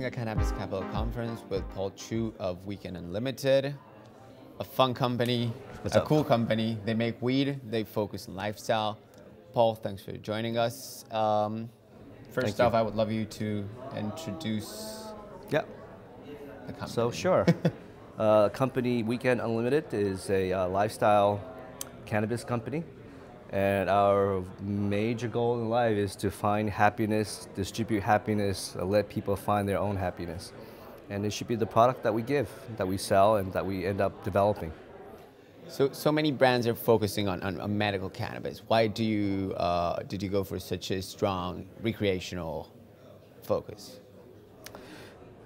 at Cannabis Capital Conference with Paul Chu of Weekend Unlimited, a fun company, cool company. They make weed, they focus on lifestyle. Paul, thanks for joining us. First off, I would love you to introduce the company. So sure. Company Weekend Unlimited is a lifestyle cannabis company. And our major goal in life is to find happiness, distribute happiness, let people find their own happiness. And it should be the product that we give, that we sell, and that we end up developing. So many brands are focusing on medical cannabis. Why did you go for such a strong recreational focus?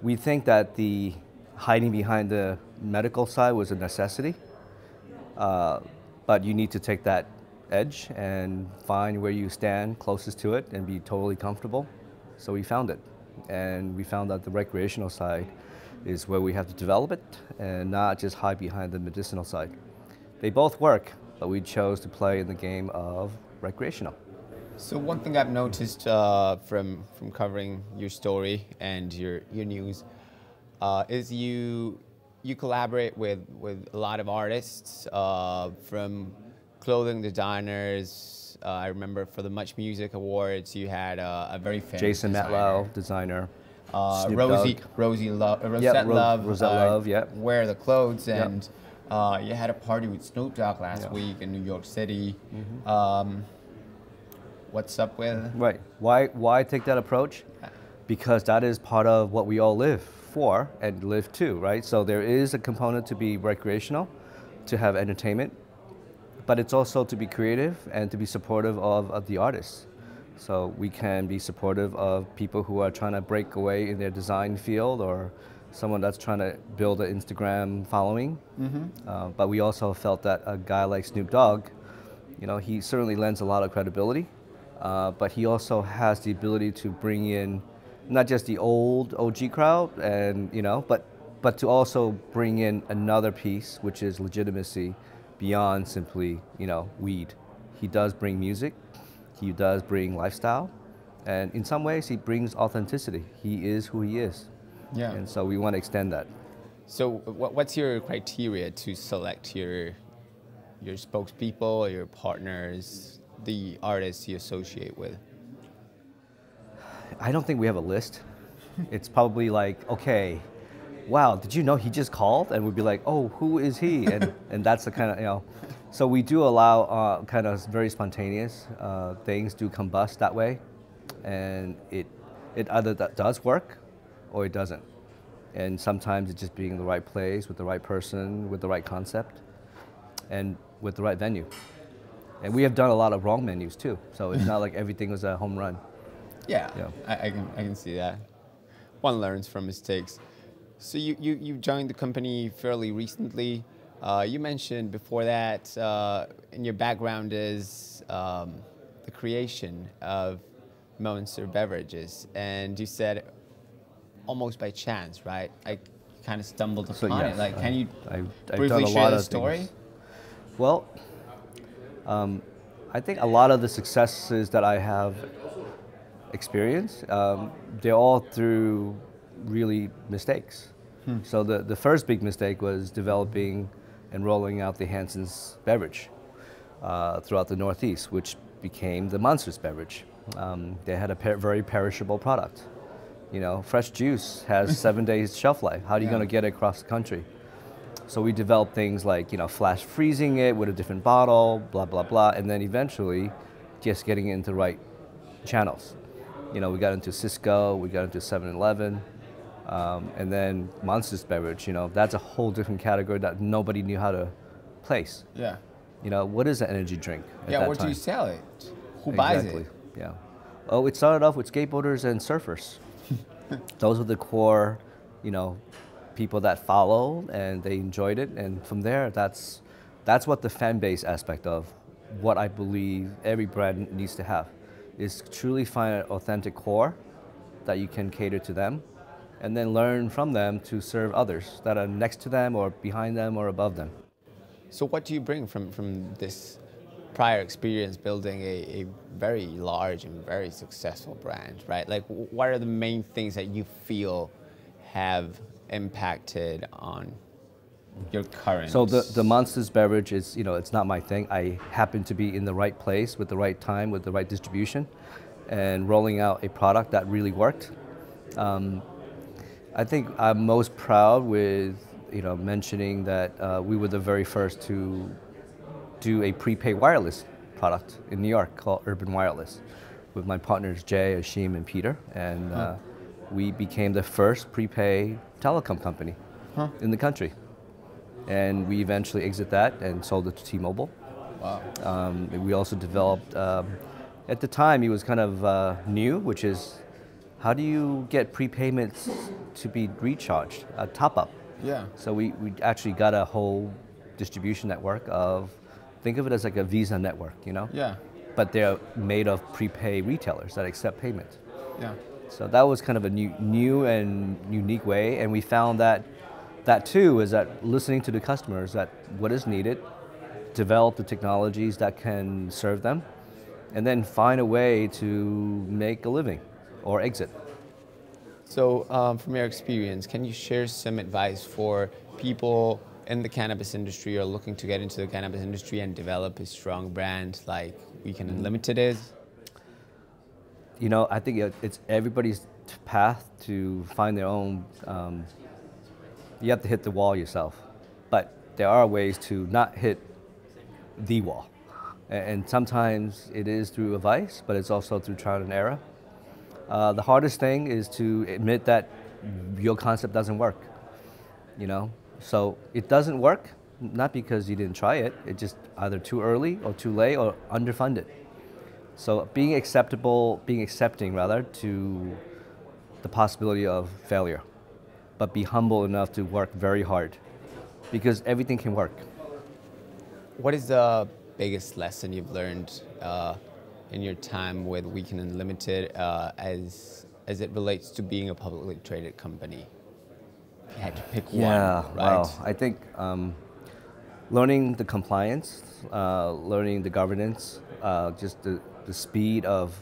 We think that the hiding behind the medical side was a necessity, but you need to take that edge and find where you stand closest to it and be totally comfortable. So we found it. And we found that the recreational side is where we have to develop it and not just hide behind the medicinal side. They both work, but we chose to play in the game of recreational. So one thing I've noticed from covering your story and your news is you collaborate with a lot of artists from clothing designers. I remember for the Much Music Awards, you had a very famous Jason designer. Matlow, designer. Rosette Love, wear the clothes, and you had a party with Snoop Dogg last week in New York City. What's up with? Right. Why take that approach? Because that is part of what we all live for and live to, right? So there is a component to be recreational, to have entertainment, but it's also to be creative and to be supportive of the artists. So we can be supportive of people who are trying to break away in their design field or someone that's trying to build an Instagram following. But we also felt that a guy like Snoop Dogg, you know, he certainly lends a lot of credibility, but he also has the ability to bring in not just the old OG crowd, and but to also bring in another piece, which is legitimacy beyond simply, weed. He does bring music, he does bring lifestyle, and in some ways he brings authenticity. He is who he is. Yeah. And so we want to extend that. So what's your criteria to select your spokespeople, your partners, the artists you associate with? I don't think we have a list. It's probably like, okay, wow, did you know he just called? And we'd be like, oh, who is he? And that's the kind of, So we do allow kind of very spontaneous things to combust that way. And it either does work or it doesn't. And sometimes it's just being in the right place with the right person, with the right concept, and with the right venue. And we have done a lot of wrong menus too. So it's not like everything was a home run. Yeah. I can see that. One learns from mistakes. So you joined the company fairly recently. You mentioned before that in your background is the creation of Monster beverages, and you said almost by chance, right? I kind of stumbled upon it. Like, can you briefly share the story? Things. Well, I think a lot of the successes that I have experienced, they're all through really mistakes. So the first big mistake was developing and rolling out the Hansen's beverage throughout the Northeast, which became the Monsters beverage. They had a very perishable product. Fresh juice has 7 days shelf life. How are you going to get it across the country? So we developed things like, flash freezing it with a different bottle, blah, blah, blah, and then eventually just getting it into the right channels. We got into Cisco, we got into 7-Eleven, and then Monsters beverage, that's a whole different category that nobody knew how to place. Yeah. What is an energy drink at that where time? Do you sell it? Who buys it? Yeah. Oh, it started off with skateboarders and surfers. Those were the core, people that followed, and they enjoyed it. And from there, that's what the fan base aspect of what I believe every brand needs to have, is truly find an authentic core that you can cater to them, and then learn from them to serve others that are next to them or behind them or above them. So what do you bring from this prior experience building a very large and very successful brand, right? Like, what are the main things that you feel have impacted on your current? So the Monsters beverage is, it's not my thing. I happen to be in the right place with the right time, with the right distribution, and rolling out a product that really worked. I think I'm most proud with, mentioning that we were the very first to do a prepaid wireless product in New York called Urban Wireless with my partners Jay, Ashim, and Peter. And we became the first prepaid telecom company in the country. And we eventually exited that and sold it to T-Mobile. Wow. We also developed, at the time it was kind of new, which is how do you get prepayments to be recharged, a top up? Yeah. So we actually got a whole distribution network of, think of it as like a Visa network, Yeah. But they're made of prepaid retailers that accept payment. Yeah. So that was kind of a new and unique way, and we found that too is that listening to the customers, that what is needed, develop the technologies that can serve them, and then find a way to make a living or exit. So, from your experience, can you share some advice for people in the cannabis industry or looking to get into the cannabis industry and develop a strong brand like Weekend Unlimited is? I think it's everybody's path to find their own. You have to hit the wall yourself, but there are ways to not hit the wall. And sometimes it is through advice, but it's also through trial and error. The hardest thing is to admit that your concept doesn't work, So it doesn't work, not because you didn't try it, it's just either too early or too late or underfunded. So being accepting rather, to the possibility of failure, but be humble enough to work very hard, because everything can work. What is the biggest lesson you've learned in your time with Weekend Unlimited as it relates to being a publicly traded company? If you had to pick one, right? Wow. I think learning the compliance, learning the governance, just the speed of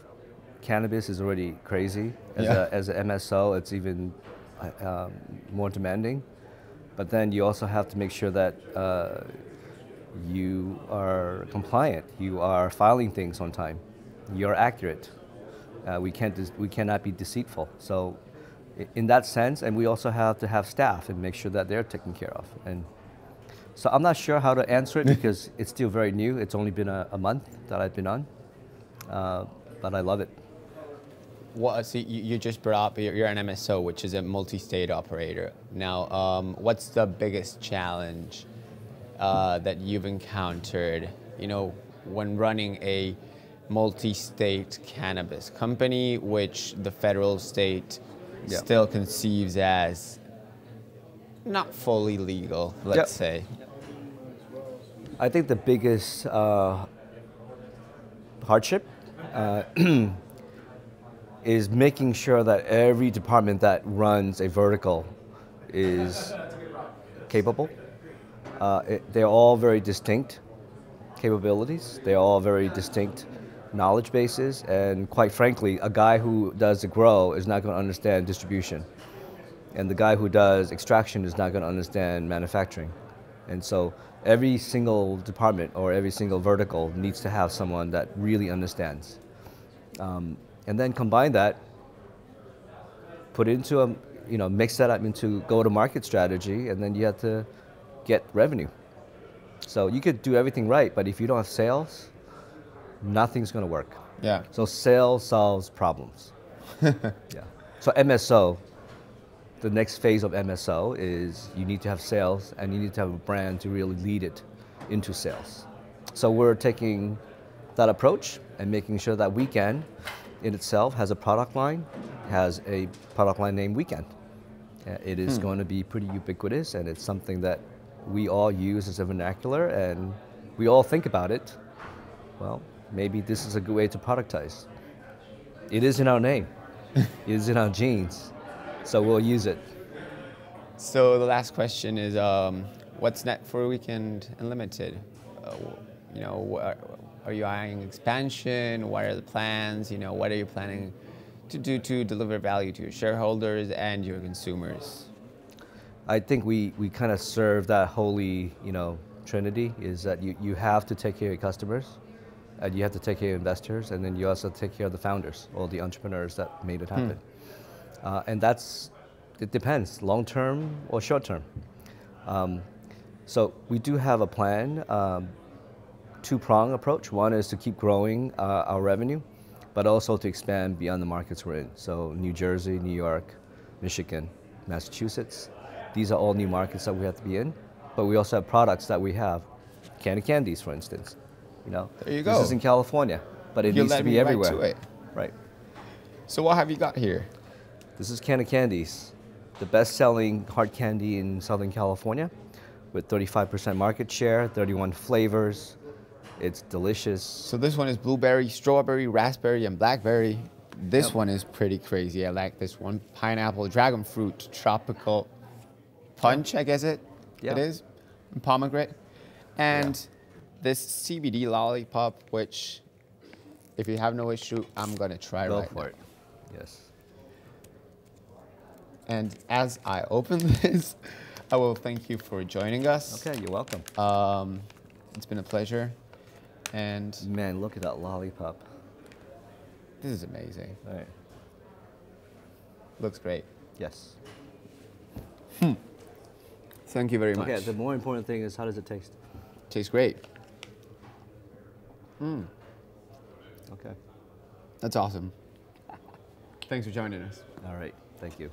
cannabis is already crazy. As an MSO, it's even more demanding. But then you also have to make sure that you are compliant, you are filing things on time, you're accurate. We cannot be deceitful. So in that sense, and we also have to have staff and make sure that they're taken care of. And so I'm not sure how to answer it because it's still very new. It's only been a month that I've been on, but I love it. So you just brought up you're an MSO, which is a multi-state operator. Now, what's the biggest challenge that you've encountered, when running a multi-state cannabis company, which the federal state still conceives as not fully legal, let's say? I think the biggest hardship is making sure that every department that runs a vertical is capable. They're all very distinct capabilities. They're all very distinct knowledge bases. And quite frankly, a guy who does the grow is not going to understand distribution. And the guy who does extraction is not going to understand manufacturing. And so every single department or every single vertical needs to have someone that really understands. And then combine that, put into mix that up into go-to-market strategy, and then you have to get revenue. So you could do everything right, but if you don't have sales, nothing's going to work. Yeah. So sales solves problems. So MSO, the next phase of MSO is you need to have sales and you need to have a brand to really lead it into sales. So we're taking that approach and making sure that Weekend in itself has a product line named Weekend. It is going to be pretty ubiquitous, and it's something that we all use as a vernacular, and we all think about it. Well, maybe this is a good way to productize. It is in our name. It is in our genes. So we'll use it. So the last question is, what's next for Weekend Unlimited? Are you eyeing expansion? What are the plans? What are you planning to do to deliver value to your shareholders and your consumers? I think we kind of serve that holy, trinity, is that you have to take care of your customers, and you have to take care of investors, and then you also take care of the founders, or the entrepreneurs that made it happen. And it depends, long term or short term. So we do have a plan, two-prong approach. One is to keep growing our revenue, but also to expand beyond the markets we're in. So New Jersey, New York, Michigan, Massachusetts. These are all new markets that we have to be in, but we also have products that we have. Candy candies, for instance. There you go. This is in California, but it needs to be everywhere. Right to it. Right. So what have you got here? This is Candy Candies, the best-selling hard candy in Southern California, with 35% market share, 31 flavors. It's delicious. So this one is blueberry, strawberry, raspberry, and blackberry. This one is pretty crazy. I like this one. Pineapple, dragon fruit, tropical punch, I guess it is. And pomegranate. And this CBD lollipop, which, if you have no issue, I'm going to try Go right for now. it. Yes. And as I open this, I will thank you for joining us. Okay, you're welcome. It's been a pleasure. And Man, look at that lollipop. this is amazing. All right. Looks great. Yes. Thank you very much. Okay, the more important thing is, how does it taste? Tastes great. Okay. That's awesome. Thanks for joining us. All right, thank you.